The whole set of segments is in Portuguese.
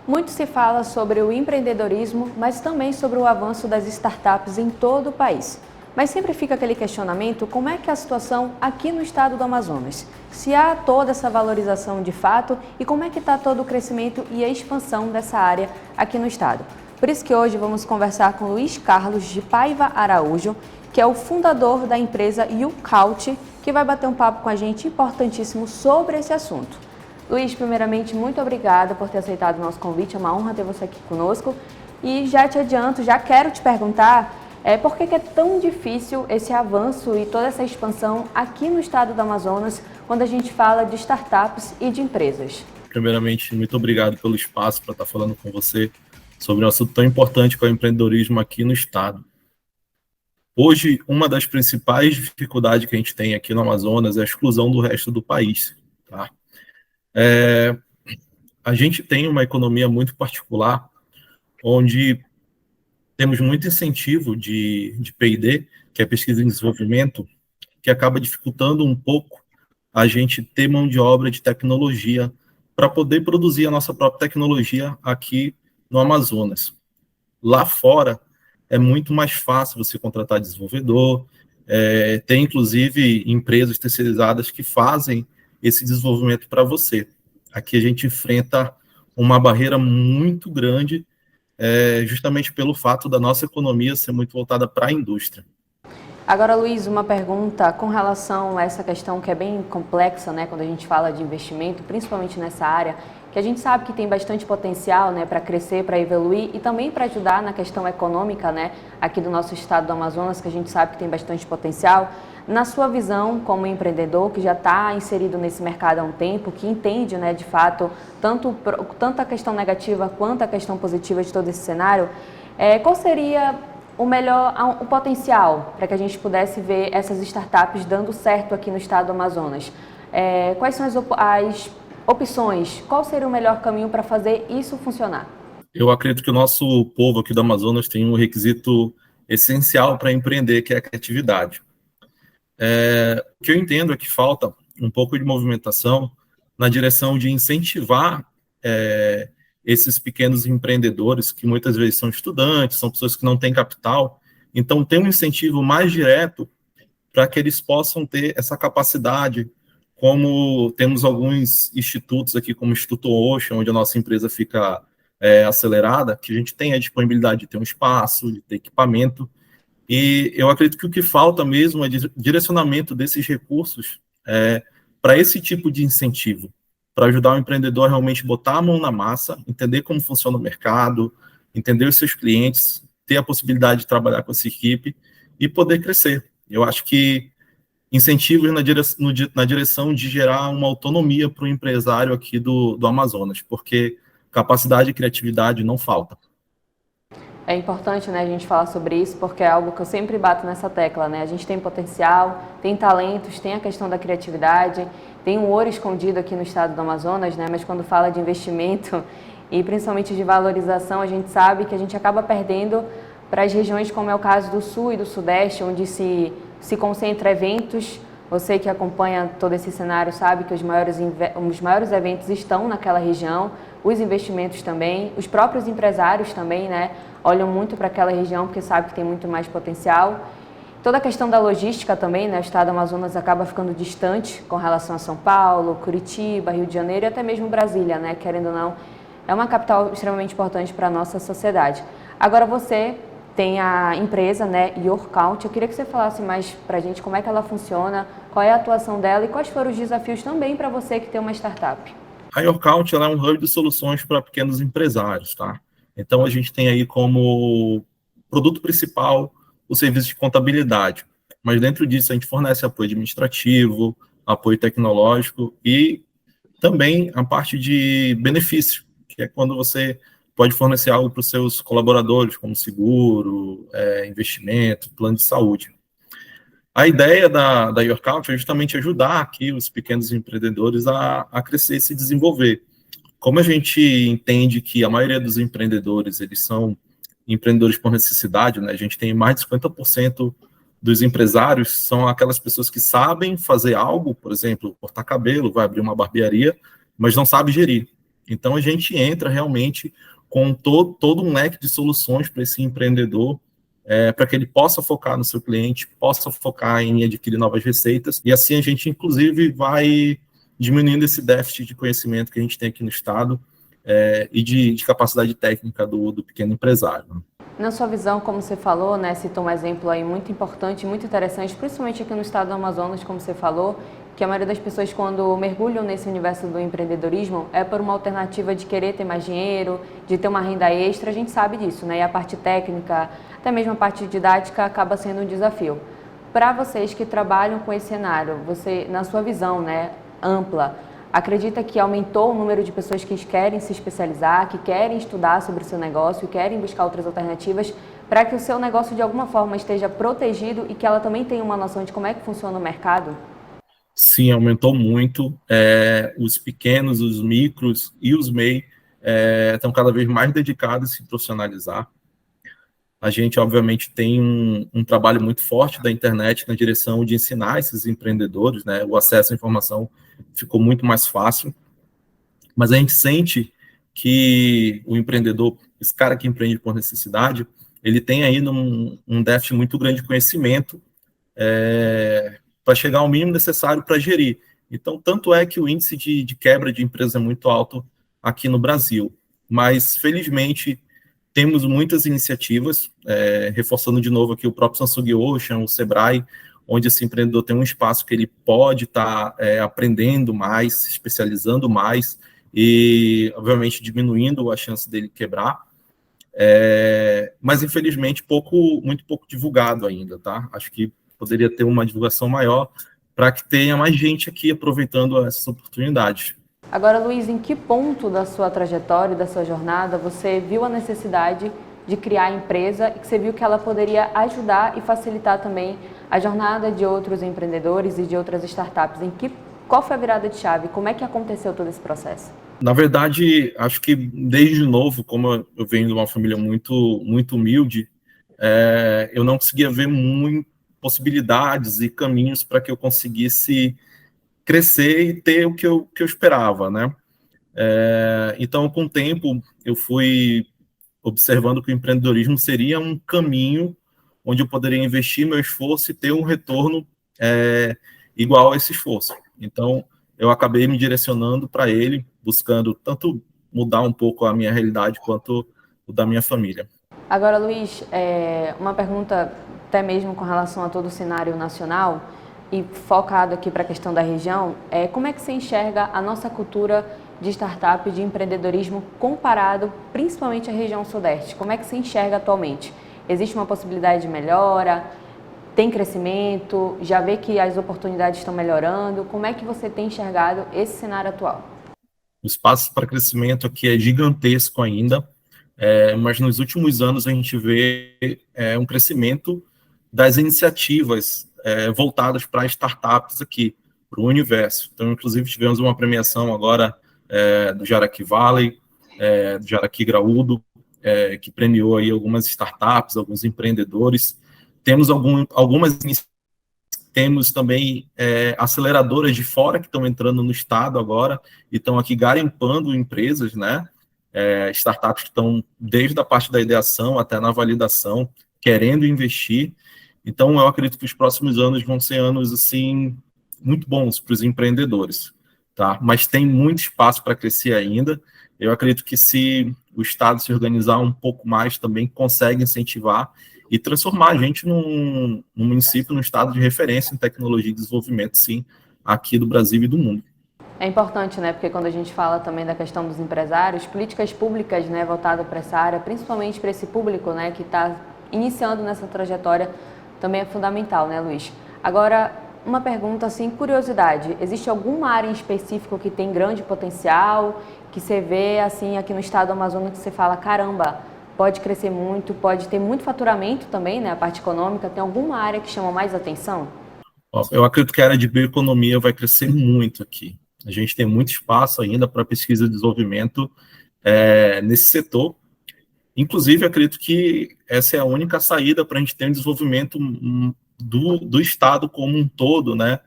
Muito se fala sobre o empreendedorismo, mas também sobre o avanço das startups em todo o país. Mas sempre fica aquele questionamento, como é que é a situação aqui no estado do Amazonas? Se há toda essa valorização de fato e como é que está todo o crescimento e a expansão dessa área aqui no estado? Por isso que hoje vamos conversar com Luiz Carlos de Paiva Araújo, que é o fundador da empresa YouCount, que vai bater um papo com a gente importantíssimo sobre esse assunto. Luiz, primeiramente, muito obrigada por ter aceitado o nosso convite, é uma honra ter você aqui conosco. E já te adianto, já quero te perguntar, por que é tão difícil esse avanço e toda essa expansão aqui no estado do Amazonas, quando a gente fala de startups e de empresas? Primeiramente, muito obrigado pelo espaço para estar falando com você sobre um assunto tão importante que é o empreendedorismo aqui no estado. Hoje, uma das principais dificuldades que a gente tem aqui no Amazonas é a exclusão do resto do país, tá? A gente tem uma economia muito particular, onde temos muito incentivo de P&D, que é pesquisa e desenvolvimento, que acaba dificultando um pouco a gente ter mão de obra de tecnologia para poder produzir a nossa própria tecnologia aqui no Amazonas. Lá fora, é muito mais fácil você contratar desenvolvedor, tem inclusive empresas terceirizadas que fazem esse desenvolvimento para você. Aqui a gente enfrenta uma barreira muito grande, justamente pelo fato da nossa economia ser muito voltada para a indústria. Agora, Luiz, uma pergunta com relação a essa questão que é bem complexa, né, quando a gente fala de investimento, principalmente nessa área, que a gente sabe que tem bastante potencial, né, para crescer, para evoluir e também para ajudar na questão econômica, né, aqui do nosso estado do Amazonas, que a gente sabe que tem bastante potencial. Na sua visão como empreendedor, que já está inserido nesse mercado há um tempo, que entende, né, de fato, tanto a questão negativa quanto a questão positiva de todo esse cenário, qual seria o potencial para que a gente pudesse ver essas startups dando certo aqui no estado do Amazonas? Quais são as opções? Qual seria o melhor caminho para fazer isso funcionar? Eu acredito que o nosso povo aqui do Amazonas tem um requisito essencial para empreender, que é a criatividade. O que eu entendo é que falta um pouco de movimentação na direção de incentivar esses pequenos empreendedores, que muitas vezes são estudantes, são pessoas que não têm capital, então tem um incentivo mais direto para que eles possam ter essa capacidade, como temos alguns institutos aqui, como o Instituto Ocean, onde a nossa empresa fica acelerada, que a gente tem a disponibilidade de ter um espaço, de ter equipamento, e eu acredito que o que falta mesmo é direcionamento desses recursos para esse tipo de incentivo, para ajudar o empreendedor a realmente botar a mão na massa, entender como funciona o mercado, entender os seus clientes, ter a possibilidade de trabalhar com essa equipe e poder crescer. Eu acho que incentivos na direção de gerar uma autonomia para o empresário aqui do Amazonas, porque capacidade e criatividade não falta. É importante, né, a gente falar sobre isso, porque é algo que eu sempre bato nessa tecla, né? A gente tem potencial, tem talentos, tem a questão da criatividade, tem um ouro escondido aqui no estado do Amazonas, né? Mas quando fala de investimento e principalmente de valorização, a gente sabe que a gente acaba perdendo para as regiões como é o caso do Sul e do Sudeste, onde se concentra eventos. Você que acompanha todo esse cenário sabe que os maiores eventos estão naquela região, os investimentos também, os próprios empresários também, né, olham muito para aquela região porque sabem que tem muito mais potencial. Toda a questão da logística também, né, o estado do Amazonas acaba ficando distante com relação a São Paulo, Curitiba, Rio de Janeiro e até mesmo Brasília, né, querendo ou não, é uma capital extremamente importante para a nossa sociedade. Agora você tem a empresa, né, YouCount. Eu queria que você falasse mais para a gente como é que ela funciona, qual é a atuação dela e quais foram os desafios também para você que tem uma startup. A YouCount é um hub de soluções para pequenos empresários, tá? Então, a gente tem aí como produto principal o serviço de contabilidade, mas dentro disso a gente fornece apoio administrativo, apoio tecnológico e também a parte de benefício, que é quando você pode fornecer algo para os seus colaboradores, como seguro, investimento, plano de saúde. A ideia da YourCount é justamente ajudar aqui os pequenos empreendedores a crescer e se desenvolver. Como a gente entende que a maioria dos empreendedores, eles são empreendedores por necessidade, né? A gente tem mais de 50% dos empresários são aquelas pessoas que sabem fazer algo, por exemplo, cortar cabelo, vai abrir uma barbearia, mas não sabe gerir. Então, a gente entra realmente com todo um leque de soluções para esse empreendedor, para que ele possa focar no seu cliente, possa focar em adquirir novas receitas, e assim a gente, inclusive, vai diminuindo esse déficit de conhecimento que a gente tem aqui no Estado, e de capacidade técnica do pequeno empresário. Na sua visão, como você falou, né, citou um exemplo aí muito importante, muito interessante, principalmente aqui no estado do Amazonas, como você falou, que a maioria das pessoas, quando mergulham nesse universo do empreendedorismo, é por uma alternativa de querer ter mais dinheiro, de ter uma renda extra, a gente sabe disso, né? E a parte técnica, até mesmo a parte didática, acaba sendo um desafio. Para vocês que trabalham com esse cenário, você, na sua visão, né, ampla, acredita que aumentou o número de pessoas que querem se especializar, que querem estudar sobre o seu negócio, querem buscar outras alternativas para que o seu negócio de alguma forma esteja protegido e que ela também tenha uma noção de como é que funciona o mercado? Sim, aumentou muito. Os pequenos, os micros e os MEI estão cada vez mais dedicados a se profissionalizar. A gente, obviamente, tem um trabalho muito forte da internet na direção de ensinar esses empreendedores, né? O acesso à informação ficou muito mais fácil, mas a gente sente que o empreendedor, esse cara que empreende por necessidade, ele tem ainda um déficit muito grande de conhecimento para chegar ao mínimo necessário para gerir. Então, tanto é que o índice de quebra de empresas é muito alto aqui no Brasil, mas, felizmente, temos muitas iniciativas, reforçando de novo aqui o próprio Samsung Ocean, o Sebrae, onde esse empreendedor tem um espaço que ele pode estar aprendendo mais, se especializando mais e, obviamente, diminuindo a chance dele quebrar. Mas, infelizmente, muito pouco divulgado ainda, tá? Acho que poderia ter uma divulgação maior para que tenha mais gente aqui aproveitando essas oportunidades. Agora, Luiz, em que ponto da sua trajetória e da sua jornada você viu a necessidade de criar a empresa e que você viu que ela poderia ajudar e facilitar também a jornada de outros empreendedores e de outras startups? Qual foi a virada de chave? Como é que aconteceu todo esse processo? Na verdade, acho que desde novo, como eu venho de uma família muito, muito humilde, eu não conseguia ver possibilidades e caminhos para que eu conseguisse crescer e ter o que eu esperava, né? Então, com o tempo, eu fui observando que o empreendedorismo seria um caminho onde eu poderia investir meu esforço e ter um retorno igual a esse esforço. Então, eu acabei me direcionando para ele, buscando tanto mudar um pouco a minha realidade quanto o da minha família. Agora, Luiz, uma pergunta até mesmo com relação a todo o cenário nacional e focado aqui para a questão da região, como é que você enxerga a nossa cultura de startup, de empreendedorismo comparado principalmente à região sudeste? Como é que você enxerga atualmente? Existe uma possibilidade de melhora? Tem crescimento? Já vê que as oportunidades estão melhorando? Como é que você tem enxergado esse cenário atual? O espaço para crescimento aqui é gigantesco ainda, mas nos últimos anos a gente vê um crescimento das iniciativas voltadas para startups aqui, para o universo. Então, inclusive, tivemos uma premiação agora do Jaraqui Valley, do Jaraqui Graúdo, que premiou aí algumas startups, alguns empreendedores. Temos algumas iniciativas, temos também aceleradoras de fora que estão entrando no estado agora e estão aqui garimpando empresas, né? Startups que estão desde a parte da ideação até na validação, querendo investir. Então, eu acredito que os próximos anos vão ser anos, assim, muito bons para os empreendedores, tá? Mas tem muito espaço para crescer ainda. Eu acredito que se o Estado se organizar um pouco mais, também consegue incentivar e transformar a gente num município, num estado de referência em tecnologia e desenvolvimento, sim, aqui do Brasil e do mundo. É importante, né? Porque quando a gente fala também da questão dos empresários, políticas públicas, né, voltadas para essa área, principalmente para esse público, né, que está iniciando nessa trajetória, também é fundamental, né, Luiz? Agora, uma pergunta assim, curiosidade, existe alguma área em específico que tem grande potencial, que você vê assim aqui no estado do Amazonas que você fala, caramba, pode crescer muito, pode ter muito faturamento também, né, a parte econômica, tem alguma área que chama mais atenção? Eu acredito que a área de bioeconomia vai crescer muito aqui. A gente tem muito espaço ainda para pesquisa e desenvolvimento nesse setor. Inclusive, acredito que essa é a única saída para a gente ter um desenvolvimento do Estado como um todo, né,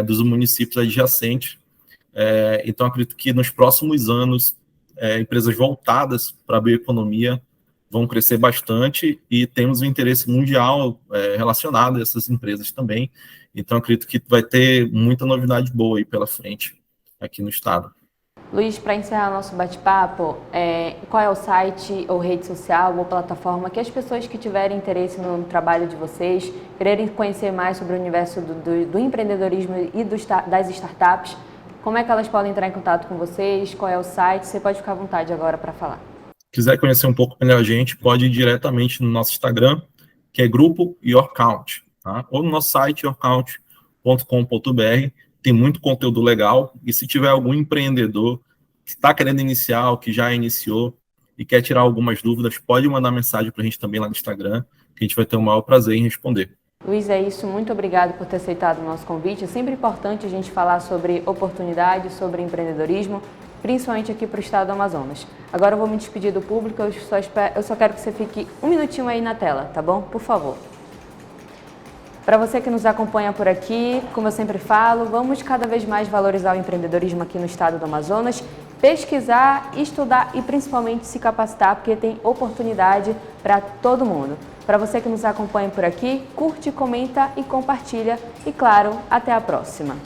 dos municípios adjacentes. Então, acredito que nos próximos anos, empresas voltadas para a bioeconomia vão crescer bastante e temos um interesse mundial relacionado a essas empresas também. Então, acredito que vai ter muita novidade boa aí pela frente aqui no estado. Luiz, para encerrar nosso bate-papo, qual é o site ou rede social ou plataforma que as pessoas que tiverem interesse no trabalho de vocês, quererem conhecer mais sobre o universo do empreendedorismo e das startups, como é que elas podem entrar em contato com vocês? Qual é o site? Você pode ficar à vontade agora para falar. Quiser conhecer um pouco melhor a gente, pode ir diretamente no nosso Instagram, que é Grupo YourCount, tá? Ou no nosso site, yourcount.com.br, tem muito conteúdo legal, e se tiver algum empreendedor que está querendo iniciar ou que já iniciou e quer tirar algumas dúvidas, pode mandar mensagem para a gente também lá no Instagram, que a gente vai ter o maior prazer em responder. Luiz, é isso. Muito obrigado por ter aceitado o nosso convite. É sempre importante a gente falar sobre oportunidades, sobre empreendedorismo, principalmente aqui para o estado do Amazonas. Agora eu vou me despedir do público, eu só quero que você fique um minutinho aí na tela, tá bom? Por favor. Para você que nos acompanha por aqui, como eu sempre falo, vamos cada vez mais valorizar o empreendedorismo aqui no estado do Amazonas, pesquisar, estudar e principalmente se capacitar, porque tem oportunidade para todo mundo. Para você que nos acompanha por aqui, curte, comenta e compartilha. E claro, até a próxima!